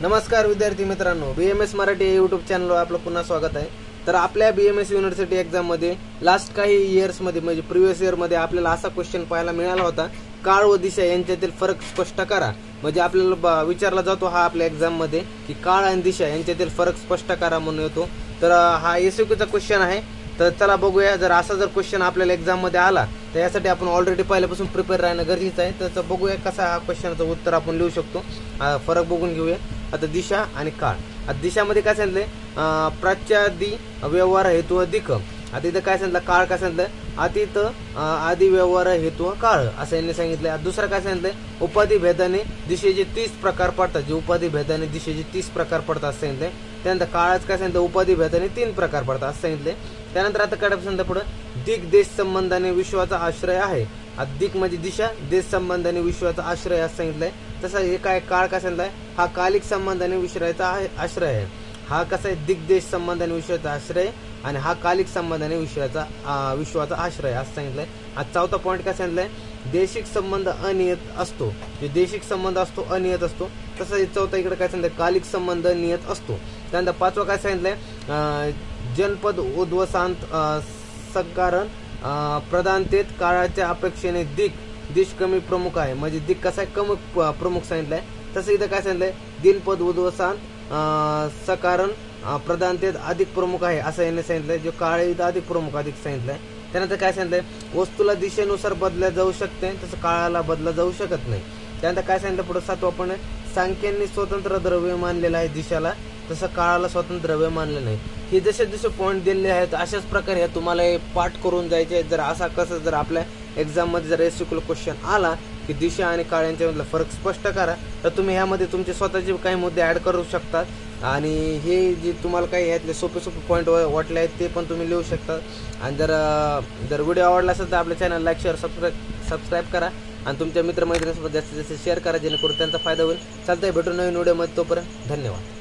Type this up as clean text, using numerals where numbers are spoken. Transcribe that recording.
नमस्कार विद्यार्थी मित्रांनो, BMS मराठी यूट्यूब चॅनलवर आपलं पुन्हा स्वागत आहे। तर आपल्या BMS युनिव्हर्सिटी एक्झाम मध्ये लास्ट काही इयर्स मध्ये म्हणजे प्रिव्हियस इयर मध्ये आपल्याला असा क्वेश्चन पाहायला मिळाला होता, काळ व दिशा यांच्यातील फरक स्पष्ट करा। म्हणजे आपल्याला विचारला जातो हा आपल्या एक्झाम मध्ये की काळ आणि दिशा यांच्यातील फरक स्पष्ट करा म्हणून येतो। तर हा एसक्यूचा क्वेश्चन आहे। तर चला बघूया, जर असा क्वेश्चन आपल्याला एक्झाम मध्ये आला तर यासाठी आपण ऑलरेडी पहिल्यापासून प्रिपेअर राहणं गरजेचं आहे। तर बघूया कसा हा क्वेश्चनचं उत्तर आपण लिहू शकतो। फरक बघून घेऊया। आता दिशा आणि काळ। आता दिशामध्ये काय सांगितलंय, प्राच्यादी व्यवहार हेतू दिक। आता इथं काय सांगितलं, काळ काय सांगितलं, अतीत आदी व्यवहार हेतू काळ असं यांनी सांगितलंय। दुसरं काय सांगितलंय, उपाधी भेदाने दिशेचे 30 प्रकार पडतात। जे उपाधी भेदाने दिशेचे 30 प्रकार पडतात असं सांगितलंय। त्यानंतर काळाच काय सांगितलं, उपाधी भेदाने 3 प्रकार पडतात असं सांगितलंय। त्यानंतर आता काय सांगितलं पुढे, दिक देश संबंधाने विश्वाचा आश्रय आहे। दिक म्हणजे दिशा, देश संबंधाने विश्वाचा आश्रय असं सांगितलंय। तसं हे काय, काळ काय सांगितलंय, हा कालिक संबंधाने विश्वाचा आश्रय आहे। हा कसा आहे, दिग्देश संबंधाने विश्वाचा आश्रय आणि हा कालिक संबंधाने विश्वाचा आश्रय असं सांगितलंय। आज चौथा पॉईंट काय सांगितलंय, देशिक संबंध अनियत असतो। जे देशिक संबंध असतो अनियत असतो। तसं चौथा इकडे काय सांगितलंय, कालिक संबंध नियत असतो। त्यानंतर पाचवा काय सांगितलंय, जनपद उद्वसांत सकारण प्रधानतेत काळाच्या अपेक्षेने दिश कमी प्रमुख आहे। म्हणजे दिक कसा आहे, कमी प्रमुख सांगितलंय। तसं इथं काय सांगितलंय, दिनपद उद्वसान सकारण प्रधानतेत अधिक प्रमुख आहे असं याने सांगितलंय। जो काळ इथं अधिक प्रमुख अधिक सांगितलंय। त्यानंतर काय सांगितलंय, वस्तूला दिशेनुसार बदलल्या जाऊ शकते, तसं काळाला बदलला जाऊ शकत नाही। त्यानंतर काय सांगितलं पुढे सातवा पण, सांख्यांनी स्वतंत्र द्रव्य मानलेलं आहे दिशाला, तसं काळाला स्वतंत्र द्रव्य मानलं नाही। हे जसे जसे पॉईंट दिलेले आहेत अशाच प्रकारे तुम्हाला पाठ करून जायचे। जर असा कसं जर आपल्या एक्झाम मध्ये जर एसक्यू क्वेश्चन आला की दिशा आणि काळ यांच्यामधला फरक स्पष्ट करा, तर तुम्ही ह्यामध्ये तुमचे स्वतःचे काही मुद्दे ऍड करू शकतात। आणि हे जे तुम्हाला काही यातले सोपे पॉईंट वाटले आहेत ते पण तुम्ही लिहू शकता। आणि जर व्हिडिओ आवडला असेल तर आपल्या चॅनल लाईक शेअर सबस्क्राईब करा आणि तुमच्या मित्रमैत्रिणींसोबत जास्तीत जास्त शेअर करा, जेणेकरून त्यांचा फायदा होईल। चालतंय, भेटू नवीन व्हिडिओमध्ये, तोपर्यंत धन्यवाद।